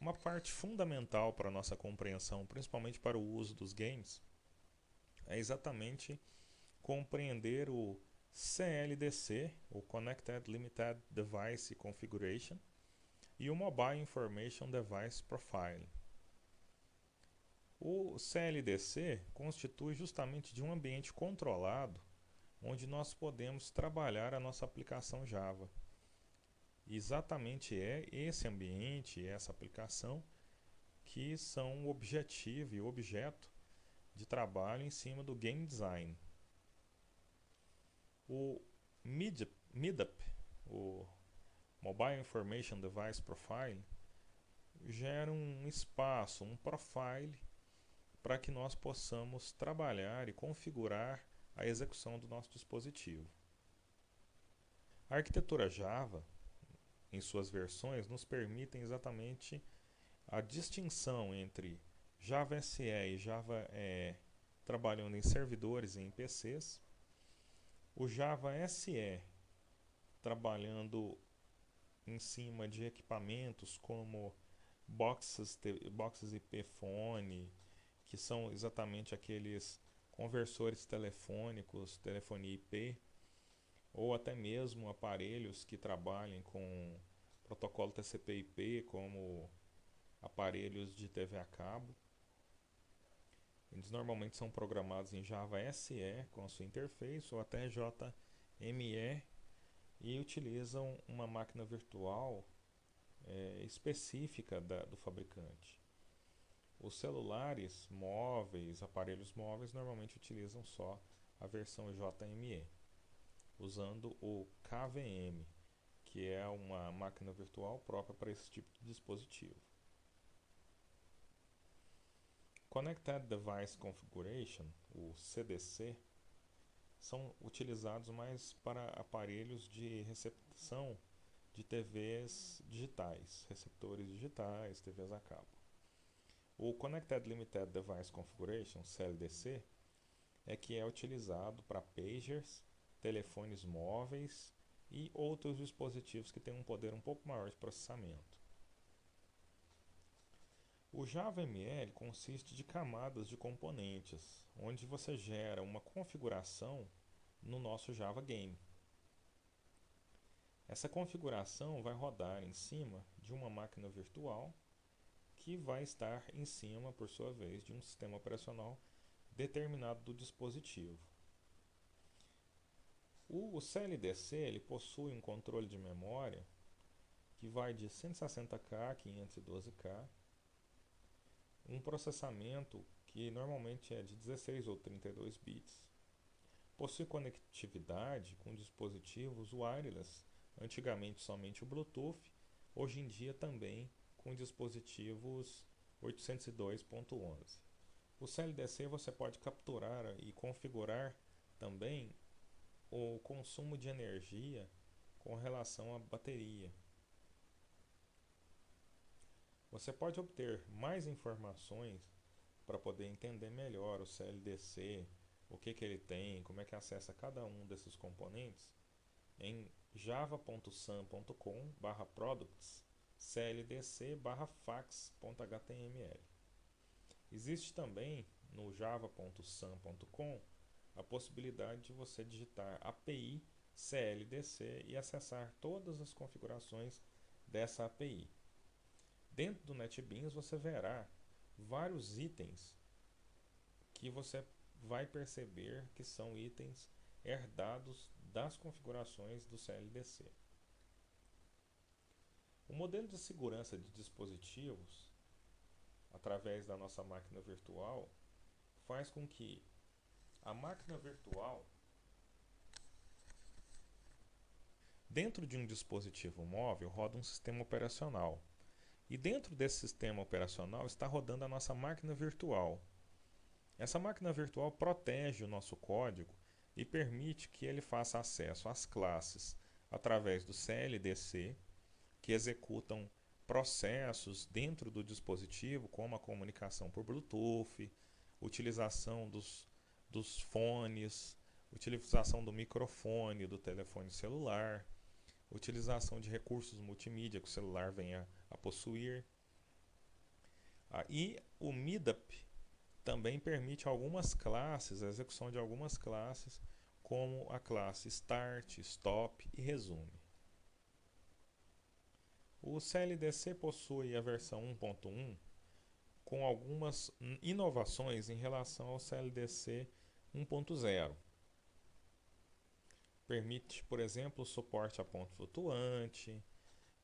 Uma parte fundamental para a nossa compreensão, principalmente para o uso dos games, é exatamente compreender o CLDC, o Connected Limited Device Configuration, e o Mobile Information Device Profile. O CLDC constitui justamente de um ambiente controlado onde nós podemos trabalhar a nossa aplicação Java. E exatamente é esse ambiente, essa aplicação, que são o objetivo e o objeto de trabalho em cima do game design. O MIDAP, o Mobile Information Device Profile, gera um espaço, um profile, para que nós possamos trabalhar e configurar a execução do nosso dispositivo. A arquitetura Java, em suas versões, nos permitem exatamente a distinção entre Java SE e Java trabalhando em servidores e em PCs, o Java SE trabalhando em cima de equipamentos como boxes IP phone, que são exatamente aqueles conversores telefônicos, telefonia IP, ou até mesmo aparelhos que trabalhem com protocolo TCP/IP, como aparelhos de TV a cabo. Eles normalmente são programados em Java SE com a sua interface ou até JME e utilizam uma máquina virtual específica do fabricante. Os celulares móveis, aparelhos móveis, normalmente utilizam só a versão JME, usando o KVM, que é uma máquina virtual própria para esse tipo de dispositivo. Connected Device Configuration, o CDC, são utilizados mais para aparelhos de recepção de TVs digitais, receptores digitais, TVs a cabo. O Connected Limited Device Configuration, CLDC, é que é utilizado para pagers, telefones móveis e outros dispositivos que têm um poder um pouco maior de processamento. O JavaML consiste de camadas de componentes, onde você gera uma configuração no nosso Java Game. Essa configuração vai rodar em cima de uma máquina virtual que vai estar em cima, por sua vez, de um sistema operacional determinado do dispositivo. O CLDC ele possui um controle de memória que vai de 160K a 512K, um processamento que normalmente é de 16 ou 32 bits. Possui conectividade com dispositivos wireless, antigamente somente o Bluetooth, hoje em dia também com dispositivos 802.11. O CLDC você pode capturar e configurar também o consumo de energia com relação à bateria. Você pode obter mais informações para poder entender melhor o CLDC, o que ele tem, como é que acessa cada um desses componentes, em java.sam.com/products cldc/fax.html. Existe também no java.sam.com a possibilidade de você digitar API CLDC e acessar todas as configurações dessa API. Dentro do NetBeans você verá vários itens que você vai perceber que são itens herdados das configurações do CLDC. O modelo de segurança de dispositivos, através da nossa máquina virtual, faz com que a máquina virtual, dentro de um dispositivo móvel, roda um sistema operacional. E dentro desse sistema operacional está rodando a nossa máquina virtual. Essa máquina virtual protege o nosso código e permite que ele faça acesso às classes através do CLDC, que executam processos dentro do dispositivo, como a comunicação por Bluetooth, utilização dos fones, utilização do microfone do telefone celular, utilização de recursos multimídia que o celular venha a possuir. E o MIDAP também permite algumas classes, a execução de algumas classes, como a classe Start, Stop e Resume. O CLDC possui a versão 1.1 com algumas inovações em relação ao CLDC 1.0. Permite, por exemplo, o suporte a ponto flutuante,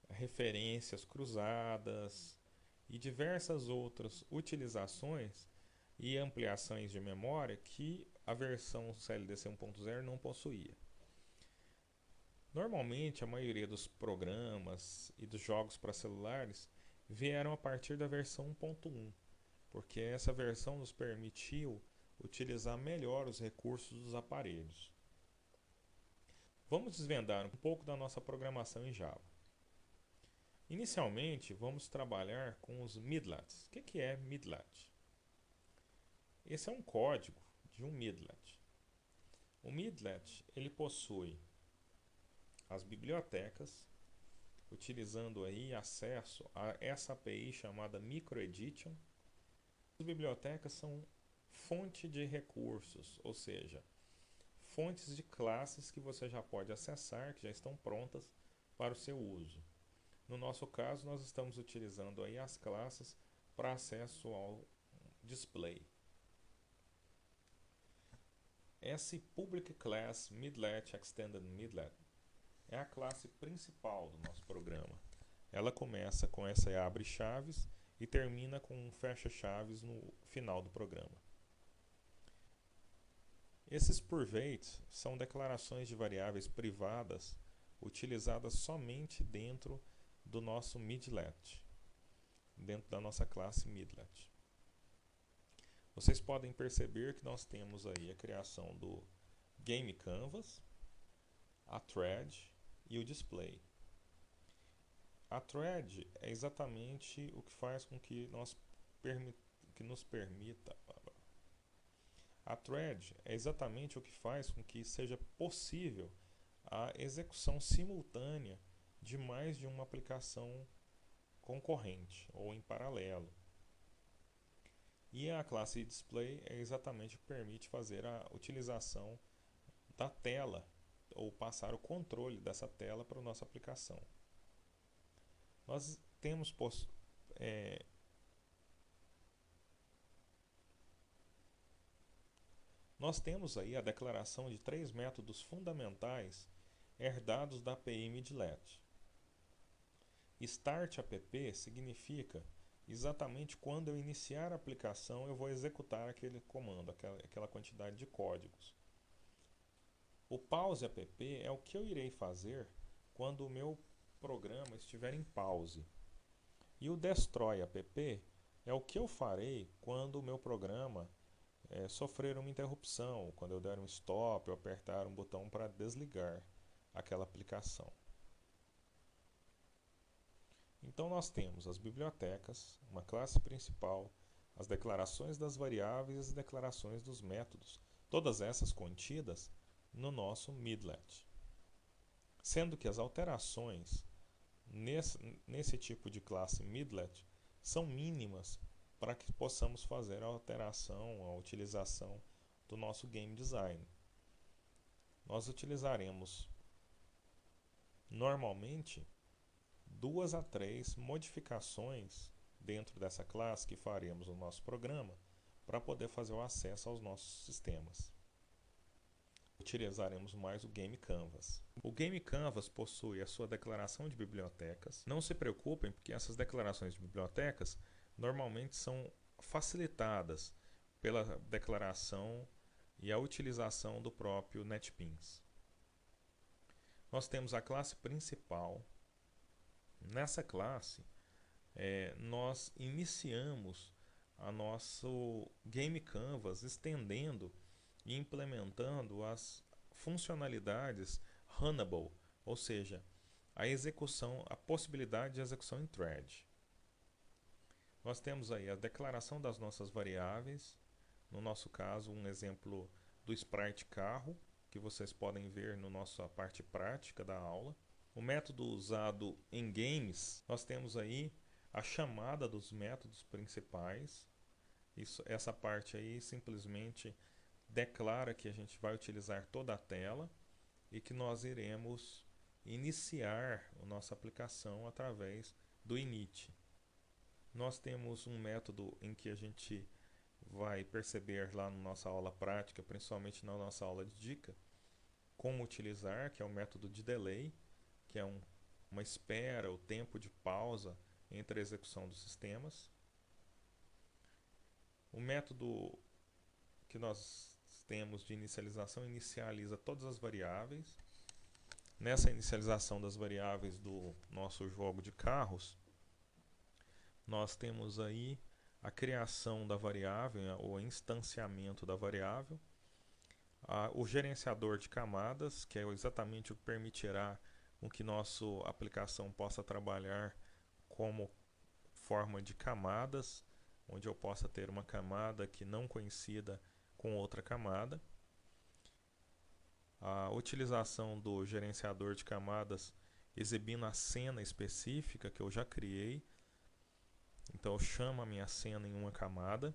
referências cruzadas e diversas outras utilizações e ampliações de memória que a versão CLDC 1.0 não possuía. Normalmente, a maioria dos programas e dos jogos para celulares vieram a partir da versão 1.1, porque essa versão nos permitiu utilizar melhor os recursos dos aparelhos. Vamos desvendar um pouco da nossa programação em Java. Inicialmente, vamos trabalhar com os midlets. O que é midlet? Esse é um código de um midlet. O midlet ele possui as bibliotecas, utilizando aí acesso a essa API chamada MicroEdition. As bibliotecas são fonte de recursos, ou seja, fontes de classes que você já pode acessar, que já estão prontas para o seu uso. No nosso caso, nós estamos utilizando aí as classes para acesso ao display. Esse Public Class Midlet Extended Midlet é a classe principal do nosso programa. Ela começa com essa abre chaves e termina com um fecha chaves no final do programa. Esses purvates são declarações de variáveis privadas utilizadas somente dentro do nosso midlet, dentro da nossa classe midlet. Vocês podem perceber que nós temos aí a criação do Game Canvas, a thread e o display. A thread é exatamente o que faz com que nos permita. A thread é exatamente o que faz com que seja possível a execução simultânea de mais de uma aplicação concorrente ou em paralelo. E a classe display é exatamente o que permite fazer a utilização da tela ou passar o controle dessa tela para a nossa aplicação. Nós temos aí a declaração de 3 métodos fundamentais herdados da API Midlet. Start app significa exatamente quando eu iniciar a aplicação eu vou executar aquele comando, aquela quantidade de códigos. O pause app é o que eu irei fazer quando o meu programa estiver em pause. E o destroy app é o que eu farei quando o meu programa sofrer uma interrupção, quando eu der um stop ou apertar um botão para desligar aquela aplicação. Então nós temos as bibliotecas, uma classe principal, as declarações das variáveis e as declarações dos métodos, todas essas contidas no nosso midlet. Sendo que as alterações nesse tipo de classe midlet são mínimas para que possamos fazer a alteração, a utilização do nosso game design. Nós utilizaremos normalmente 2 a 3 modificações dentro dessa classe que faremos no nosso programa para poder fazer o acesso aos nossos sistemas. Utilizaremos mais o Game Canvas. O Game Canvas possui a sua declaração de bibliotecas. Não se preocupem, porque essas declarações de bibliotecas normalmente são facilitadas pela declaração e a utilização do próprio NetBeans. Nós temos a classe principal. Nessa classe, nós iniciamos a nosso Game Canvas estendendo e implementando as funcionalidades runnable, ou seja, a possibilidade de execução em thread. Nós temos aí a declaração das nossas variáveis, no nosso caso um exemplo do sprite carro, que vocês podem ver na nossa parte prática da aula. O método usado em games, nós temos aí a chamada dos métodos principais. Essa parte aí simplesmente declara que a gente vai utilizar toda a tela e que nós iremos iniciar a nossa aplicação através do init. Nós temos um método em que a gente vai perceber lá na nossa aula prática, principalmente na nossa aula de dica, como utilizar, que é o método de delay, que é uma espera, o tempo de pausa entre a execução dos sistemas. O método que nós temos de inicialização inicializa todas as variáveis. Nessa inicialização das variáveis do nosso jogo de carros, nós temos aí a criação da variável, o instanciamento da variável, o gerenciador de camadas, que é exatamente o que permitirá com que nossa aplicação possa trabalhar como forma de camadas, onde eu possa ter uma camada que não coincida com outra camada. A utilização do gerenciador de camadas exibindo a cena específica que eu já criei. Então eu chamo a minha cena em uma camada,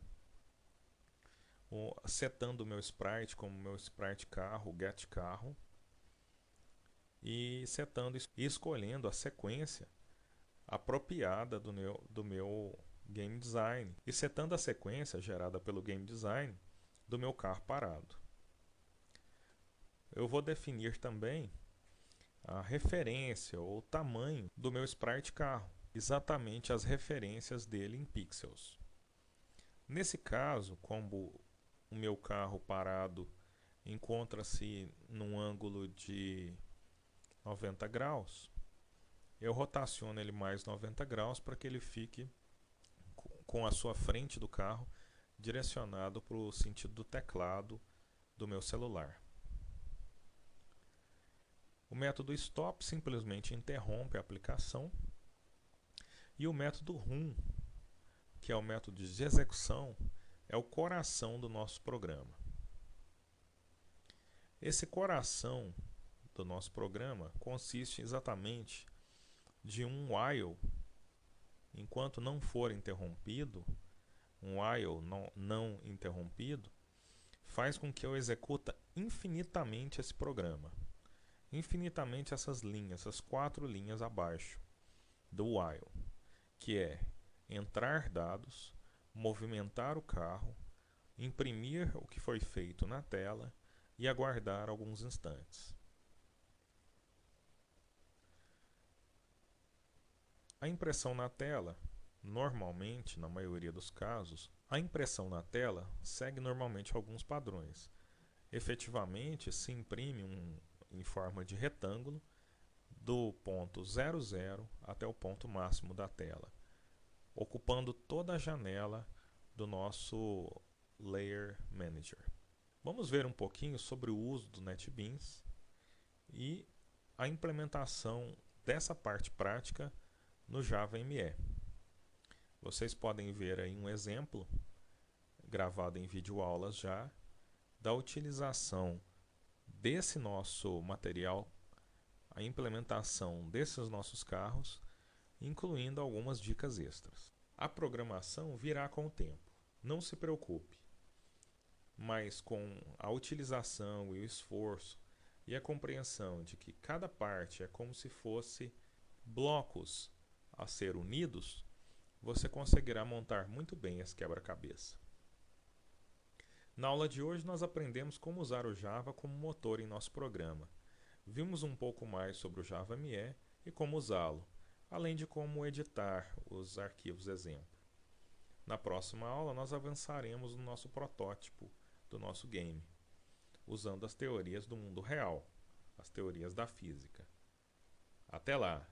setando o meu sprite como meu sprite carro, get carro, e setando e escolhendo a sequência apropriada do meu game design, e setando a sequência gerada pelo game design do meu carro parado. Eu vou definir também a referência ou o tamanho do meu sprite carro, exatamente as referências dele em pixels. Nesse caso, como o meu carro parado encontra-se num ângulo de 90 graus, eu rotaciono ele mais 90 graus para que ele fique com a sua frente do carro direcionado para o sentido do teclado do meu celular. O método stop simplesmente interrompe a aplicação, e o método run, que é o método de execução, é o coração do nosso programa. Esse coração do nosso programa consiste exatamente de um while, enquanto não for interrompido, um while não interrompido, faz com que eu executa infinitamente esse programa. Infinitamente essas linhas, essas 4 linhas abaixo do while, que é entrar dados, movimentar o carro, imprimir o que foi feito na tela e aguardar alguns instantes. A impressão na tela, normalmente, na maioria dos casos, a impressão na tela segue normalmente alguns padrões. Efetivamente, se imprime em forma de retângulo do ponto 00 até o ponto máximo da tela, ocupando toda a janela do nosso Layer Manager. Vamos ver um pouquinho sobre o uso do NetBeans e a implementação dessa parte prática no Java ME. Vocês podem ver aí um exemplo gravado em videoaulas já da utilização desse nosso material, a implementação desses nossos carros, incluindo algumas dicas extras. A programação virá com o tempo, não se preocupe, mas com a utilização e o esforço e a compreensão de que cada parte é como se fosse blocos a ser unidos, você conseguirá montar muito bem esse quebra-cabeça. Na aula de hoje nós aprendemos como usar o Java como motor em nosso programa. Vimos um pouco mais sobre o Java ME e como usá-lo, além de como editar os arquivos exemplo. Na próxima aula nós avançaremos no nosso protótipo do nosso game, usando as teorias do mundo real, as teorias da física. Até lá!